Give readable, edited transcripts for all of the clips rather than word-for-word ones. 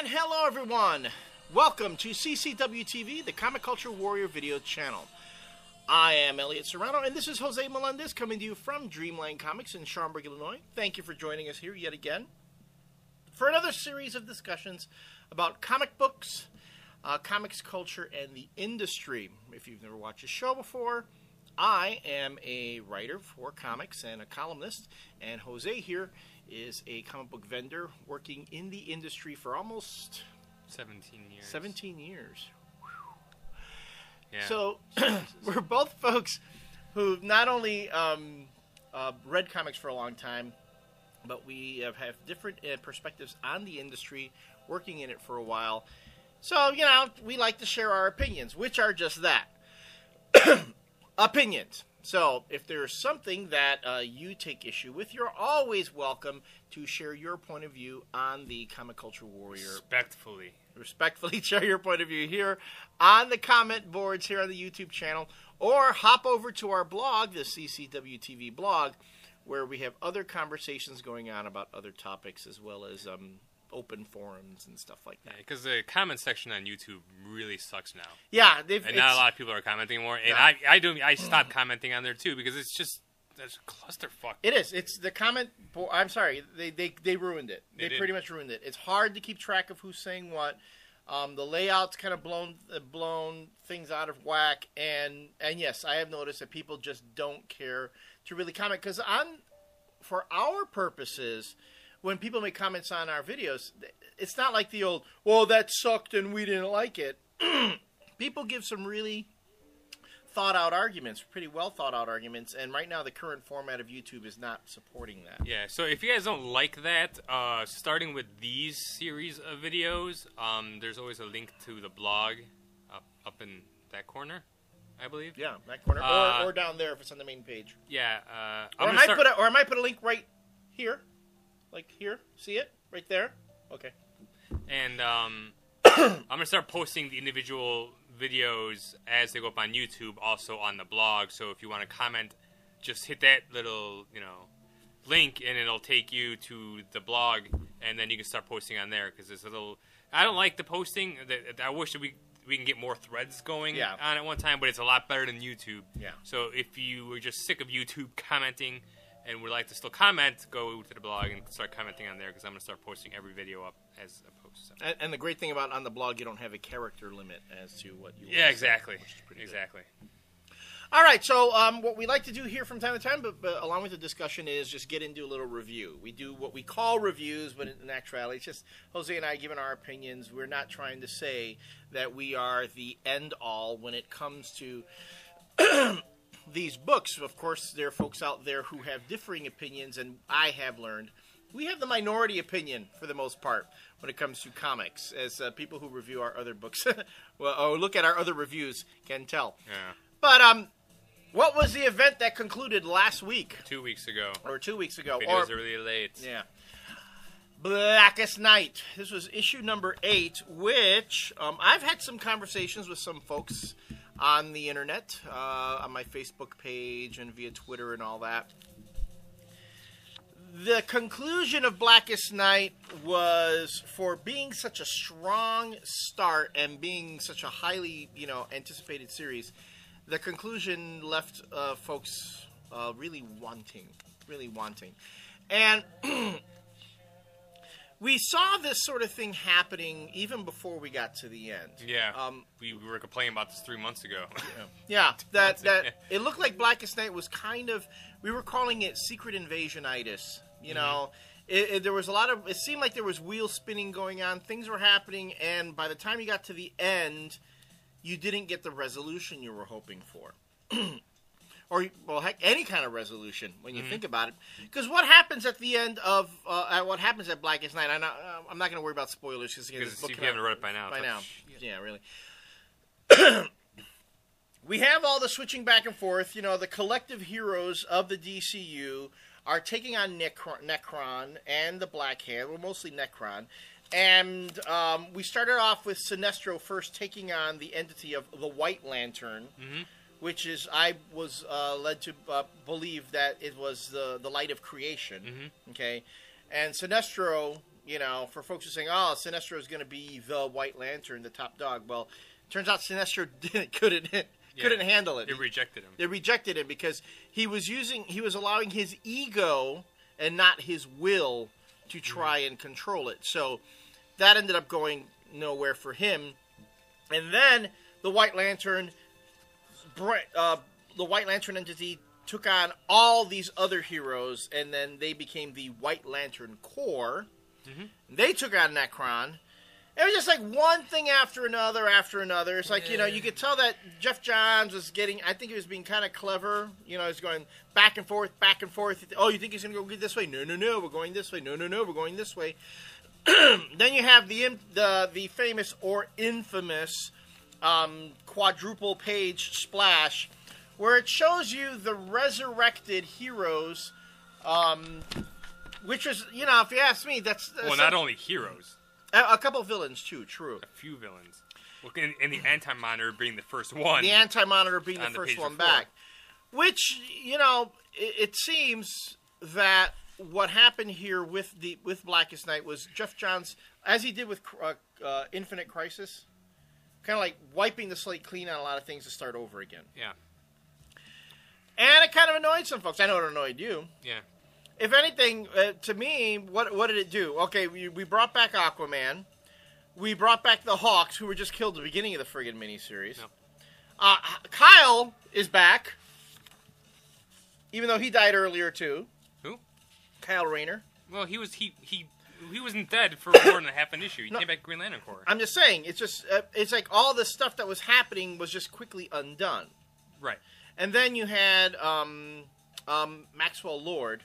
And hello everyone! Welcome to CCW TV, the Comic Culture Warrior video channel. I am Elliot Serrano, and this is Jose Melendez coming to you from Dreamland Comics in Schaumburg, Illinois. Thank you for joining us here yet again for another series of discussions about comic books, comics culture, and the industry. If you've never watched the show before, I am a writer for comics and a columnist, and Jose here is a comic book vendor working in the industry for almost 17 years. 17 years. Yeah. So we're both folks who not only read comics for a long time, but we have different perspectives on the industry, working in it for a while. So, you know, we like to share our opinions, which are just that. Opinions. So, if there's something that you take issue with, you're always welcome to share your point of view on the Comic Culture Warrior. Respectfully share your point of view here on the comment boards here on the YouTube channel, or hop over to our blog, the CCW TV blog, where we have other conversations going on about other topics, as well as open forums and stuff like that. Because the comment section on YouTube really sucks now. Yeah, and not a lot of people are commenting anymore. And no. I stopped commenting on there too, because it's just that's a clusterfuck. It is. It's the comment. I'm sorry, they ruined it. They pretty much ruined it. It's hard to keep track of who's saying what. The layout's kind of blown things out of whack, and yes, I have noticed that people just don't care to really comment, because for our purposes, when people make comments on our videos, it's not like the old, well, that sucked and we didn't like it. People give some really thought-out arguments, pretty well-thought-out arguments, and right now the current format of YouTube is not supporting that. Yeah, so if you guys don't like that, starting with these series of videos, there's always a link to the blog up in that corner, I believe. Yeah, that corner, or down there if it's on the main page. Yeah. Or I might put a link right here. Like here, see it? Right there? Okay. And I'm going to start posting the individual videos as they go up on YouTube, also on the blog. So if you want to comment, just hit that little, link, and it'll take you to the blog, and then you can start posting on there, because it's a little... I don't like the posting. I wish that we can get more threads going on at one time, but it's a lot better than YouTube. Yeah. So if you were just sick of YouTube commenting and would like to still comment, go to the blog and start commenting on there, because I'm going to start posting every video up as a post. So. And the great thing about on the blog, you don't have a character limit as to what you want to exactly. Say, exactly. Good. All right, so what we like to do here from time to time, but along with the discussion, is just get into a little review. We do what we call reviews, but in actuality, it's just Jose and I giving our opinions. We're not trying to say that we are the end-all when it comes to these books. Of course, there are folks out there who have differing opinions, and I have learned we have the minority opinion for the most part when it comes to comics, as people who review our other books or look at our other reviews can tell. Yeah. But what was the event that concluded last week? 2 weeks ago. Or 2 weeks ago. Videos are really late. Yeah. Blackest Night. This was issue number 8, which I've had some conversations with some folks on the internet, on my Facebook page and via Twitter and all that. The conclusion of Blackest Night was, for being such a strong start and being such a highly, anticipated series, the conclusion left folks really wanting. And we saw this sort of thing happening even before we got to the end. Yeah, we were complaining about this 3 months ago. Yeah, that it looked like Blackest Night was kind of, we were calling it Secret Invasion-itis. There was a lot of, it seemed like there was wheel spinning going on. Things were happening, and by the time you got to the end, you didn't get the resolution you were hoping for. Or, well, heck, any kind of resolution when you think about it. Because what happens at the end of, what happens at Blackest Night, I'm not going to worry about spoilers. Because if you haven't read it by now. Yeah, really. We have all the switching back and forth. The collective heroes of the DCU are taking on Necron and the Black Hand. Well, mostly Necron. And we started off with Sinestro first taking on the entity of the White Lantern. Which is, I was led to believe that it was the light of creation. Okay, and Sinestro, for folks who are saying, oh, Sinestro is going to be the White Lantern, the top dog. Well, turns out Sinestro couldn't handle it. They rejected him. They rejected him because he was allowing his ego and not his will to try and control it. So that ended up going nowhere for him. And then the White Lantern entity took on all these other heroes, and then they became the White Lantern Corps. Mm-hmm. They took on Necron. It was just like one thing after another. It's like, you could tell that Geoff Johns was I think he was being kind of clever. He's going back and forth. Oh, you think he's going to go this way? No, we're going this way. No, we're going this way. Then you have the famous or infamous quadruple page splash where it shows you the resurrected heroes, which is, if you ask me, that's... Well, not only heroes. A couple villains, too, true. A few villains. Well, and the Anti-Monitor being the first one. The Anti-Monitor being the first one back. Which, it seems that what happened here with Blackest Night was Geoff Johns, as he did with Infinite Crisis, kind of like wiping the slate clean on a lot of things to start over again. Yeah. And it kind of annoyed some folks. I know it annoyed you. Yeah. If anything, to me, what did it do? Okay, we brought back Aquaman. We brought back the Hawks, who were just killed at the beginning of the friggin' miniseries. No. Kyle is back, even though he died earlier, too. Who? Kyle Rayner. Well, he wasn't dead for more than half an issue. He came back Green Lantern Corps. I'm just saying, it's just it's like all the stuff that was happening was just quickly undone. Right. And then you had Maxwell Lord,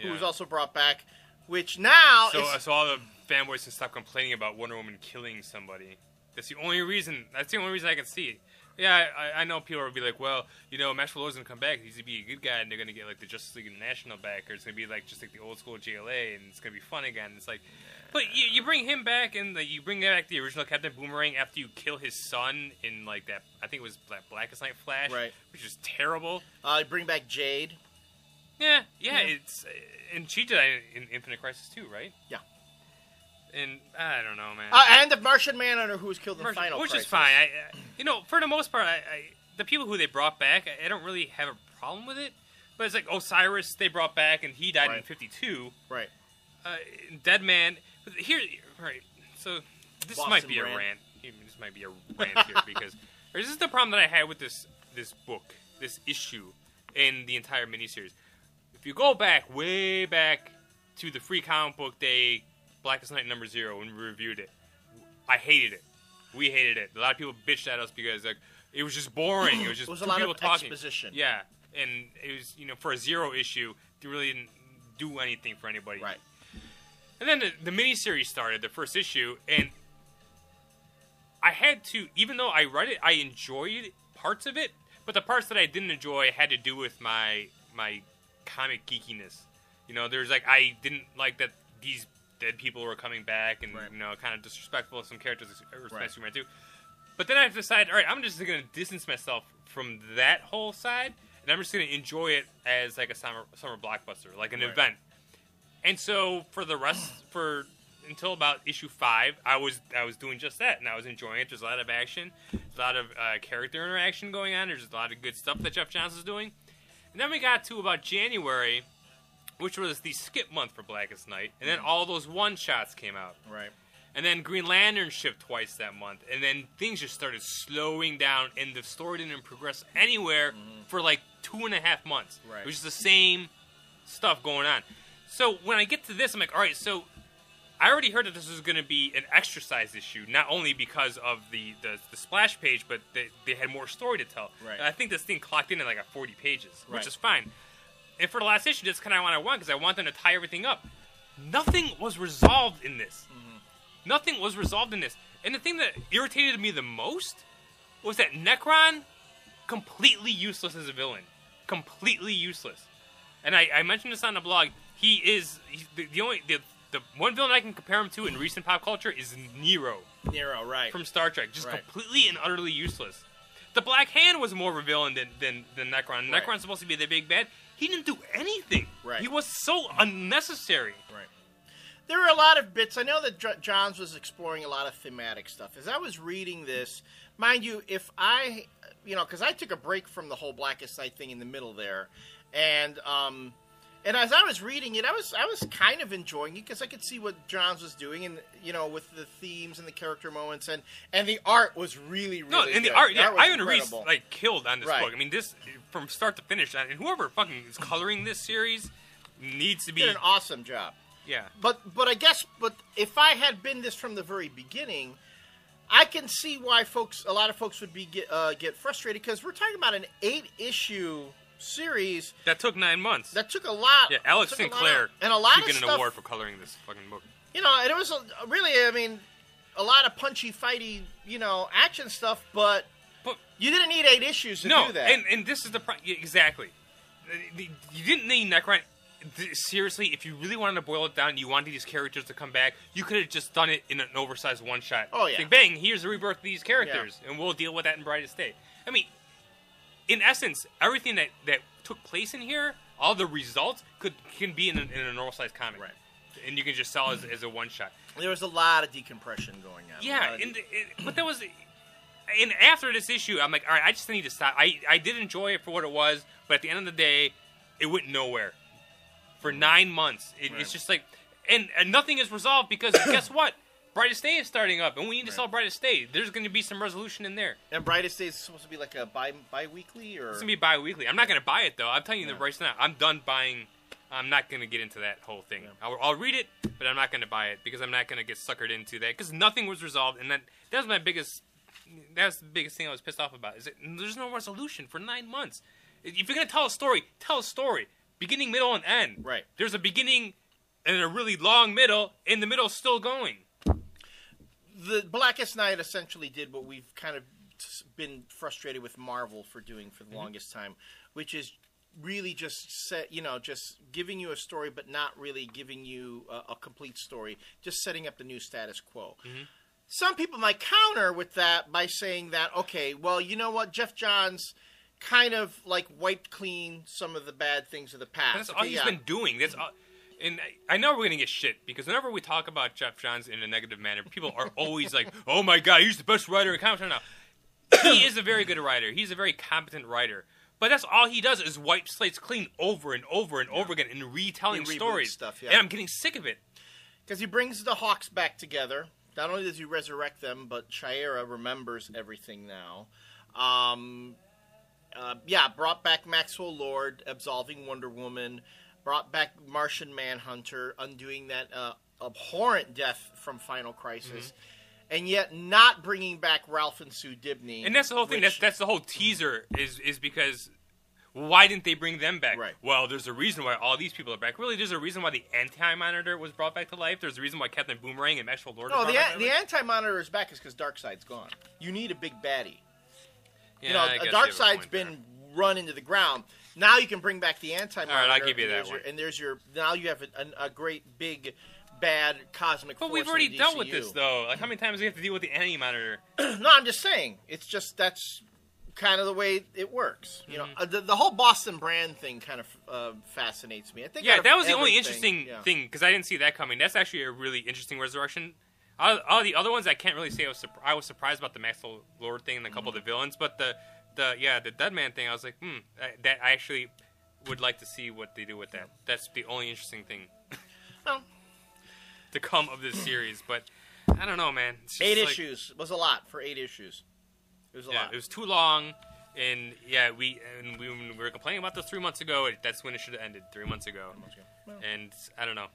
who was also brought back, which now... So all the fanboys can stop complaining about Wonder Woman killing somebody. That's the only reason I can see it. Yeah, I know people will be like, well, Maxwell Lord's going to come back. He's going to be a good guy, and they're going to get, like, the Justice League International back, or it's going to be, like, just like the old school JLA, and it's going to be fun again. It's like... But you bring him back, and you bring back the original Captain Boomerang after you kill his son in, like, that... I think it was Blackest Night Flash, right? Which is terrible. Bring back Jade. Yeah, it's... And she did that in Infinite Crisis too, right? Yeah. And I don't know, man. And the Martian Manhunter who was killed in the final Which Crisis. is fine. For the most part, the people who they brought back, I don't really have a problem with it. But it's like Osiris they brought back, and he died in 52. Right. Dead Man. Here, right. So this Boston might be brand. a rant. This might be a rant here because this is the problem that I had with this book, this issue, and the entire miniseries. If you go way back to the Free Comic Book Day, Blackest Night #0, when we reviewed it, I hated it. We hated it. A lot of people bitched at us because it was just boring. It was just it was two a lot people of talking. Exposition. Yeah, and it was for a 0 issue, they really didn't do anything for anybody. Right. And then the miniseries started, the first issue, and I had to, even though I read it, I enjoyed parts of it, but the parts that I didn't enjoy had to do with my comic geekiness. There's I didn't like that these dead people were coming back, and kind of disrespectful of some characters, especially Superman too. But then I decided, all right, I'm just going to distance myself from that whole side, and I'm just going to enjoy it as like a summer blockbuster, like an event. And so for the rest, until about issue 5, I was doing just that, and I was enjoying it. There's a lot of action, a lot of character interaction going on. There's a lot of good stuff that Geoff Johns is doing. And then we got to about January, which was the skip month for Blackest Night, and then all those one-shots came out. Right. And then Green Lantern shipped twice that month, and then things just started slowing down, and the story didn't progress anywhere for like 2.5 months. Right. It was just the same stuff going on. So when I get to this, I'm like, all right, so I already heard that this was going to be an extra-sized issue, not only because of the splash page, but they had more story to tell. Right. And I think this thing clocked in at like 40 pages, which Right. is fine. And for the last issue, that's kind of what I want, because I want them to tie everything up. Nothing was resolved in this. Nothing was resolved in this. And the thing that irritated me the most was that Necron, completely useless as a villain. Completely useless. And I mentioned this on the blog. He's the one villain I can compare him to in recent pop culture is Nero. Nero, right. From Star Trek. Just Right. completely and utterly useless. The Black Hand was more of a villain than Necron. Right. Necron's supposed to be the big bad. He didn't do anything. Right. He was so unnecessary. Right. there were a lot of bits. I know that Johns was exploring a lot of thematic stuff. As I was reading this, mind you, if I, because I took a break from the whole Blackest Night thing in the middle there, and as I was reading it, I was kind of enjoying it because I could see what Johns was doing, and with the themes and the character moments, and the art was really no, and good. the art, yeah, Ivan Reese killed on this book. I mean, this from start to finish, and whoever fucking is coloring this series needs to be did an awesome job. Yeah, but if I had been this from the very beginning, I can see why a lot of folks would get frustrated because we're talking about an 8-issue series that took 9 months. That took a lot. Yeah, Alex Sinclair and a lot should get an award for coloring this fucking book. And it was really, a lot of punchy, fighty, action stuff, but you didn't need 8 issues to do that. And this is the problem. Exactly. You didn't need Necron. Seriously, if you really wanted to boil it down, you wanted these characters to come back, you could have just done it in an oversized one-shot. Oh, yeah. Like, bang, here's the rebirth of these characters, and we'll deal with that in Brightest Day. I mean, in essence, everything that took place in here, all the results, can be in a normal-sized comic. Right. And you can just sell as a one-shot. There was a lot of decompression going on. Yeah, but that was... And after this issue, I'm like, all right, I just need to stop. I did enjoy it for what it was, but at the end of the day, it went nowhere. For 9 months. It's just like... And nothing is resolved because, guess what? Brightest Day is starting up, and we need to sell Brightest Day. There's going to be some resolution in there. And Brightest Day is supposed to be like a bi-weekly? Or? It's going to be bi-weekly. I'm not going to buy it, though. I'm telling you the right now. I'm done buying... I'm not going to get into that whole thing. Yeah. I'll read it, but I'm not going to buy it because I'm not going to get suckered into that because nothing was resolved, and that was my biggest... That's the biggest thing I was pissed off about, is that there's no resolution for 9 months. If you're going to tell a story, tell a story. Beginning, middle, and end. Right. There's a beginning and a really long middle, and the middle's still going. The Blackest Night essentially did what we've kind of been frustrated with Marvel for doing for the longest time, which is really just just giving you a story, but not really giving you a complete story, just setting up the new status quo. Mm-hmm. Some people might counter with that by saying that, okay, well, you know what, Geoff Johns kind of like wiped clean some of the bad things of the past. That's all he's been doing. That's all, and I know we're gonna get shit because whenever we talk about Geoff Johns in a negative manner, people are always like, "Oh my god, he's the best writer in comics right now." He is a very good writer. He's a very competent writer. But that's all he does is wipe slates clean over and over and over again in retelling stories. Stuff, and I'm getting sick of it. Because he brings the Hawks back together. Not only does he resurrect them, but Shayera remembers everything now. Brought back Maxwell Lord, absolving Wonder Woman. Brought back Martian Manhunter, undoing that abhorrent death from Final Crisis. Mm-hmm. And yet not bringing back Ralph and Sue Dibney. And that's the whole thing. That's the whole teaser is because why didn't they bring them back? Right. Well, there's a reason why all these people are back. Really, there's a reason why the Anti-Monitor was brought back to life. There's a reason why Captain Boomerang and Maxwell Lord are brought back to life. The Anti-Monitor is back is because Darkseid's gone. You need a big baddie. Yeah, Darkseid's been run into the ground. Now you can bring back the Anti-Monitor. All right, I'll give you that one. Now you have a great big bad cosmic force. But we've already dealt with this though. Like how many times do we have to deal with the Anti-Monitor? No, I'm just saying. It's just that's kind of the way it works. You know, the whole Boston Brand thing kind of fascinates me. I think. Yeah, that was the only interesting thing because I didn't see that coming. That's actually a really interesting resurrection. All the other ones I can't really say I was surprised about the Maxwell Lord thing and a couple of the villains, but the Dead Man thing I was like, that I actually would like to see what they do with that. That's the only interesting thing to come of this series. But I don't know, man. It's just 8 issues was a lot for 8 issues. It was a lot. It was too long, and we were complaining about this 3 months ago. That's when it should have ended 3 months ago. And I don't know.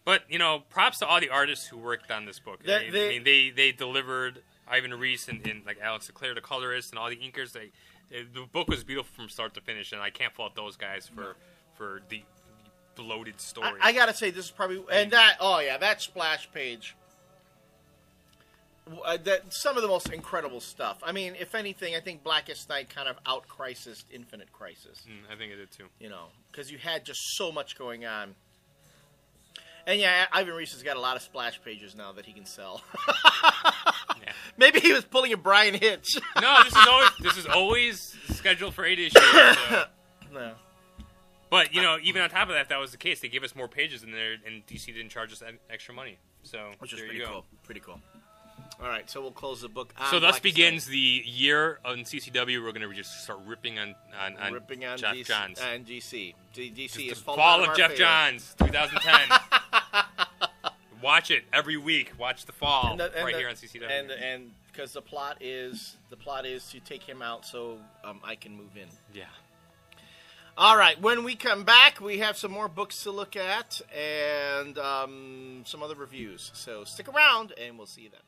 But, props to all the artists who worked on this book. They delivered. Ivan Reese and like Alex Sinclair, the colorist, and all the inkers. The book was beautiful from start to finish, and I can't fault those guys for the bloated story. I gotta say, this is probably that splash page. Some of the most incredible stuff. I mean, if anything, I think Blackest Night kind of out-Crisis Infinite Crisis. I think it did too. Because you had just so much going on. And Ivan Reese has got a lot of splash pages now that he can sell. Yeah. Maybe he was pulling a Brian Hitch. No, this is always scheduled for 8 issues. So. No. But, you know, even on top of that, if that was the case, they gave us more pages in there, and DC didn't charge us extra money. So, which is there pretty you go. cool. Pretty cool. All right, so we'll close the book. So thus begins the year on CCW. We're going to just start ripping on Geoff Johns. And DC. DC is Fall of Geoff Johns, 2010. Watch it every week. Watch the fall here on CCW. And because the plot is to take him out so I can move in. Yeah. All right. When we come back, we have some more books to look at and some other reviews. So stick around, and we'll see you then.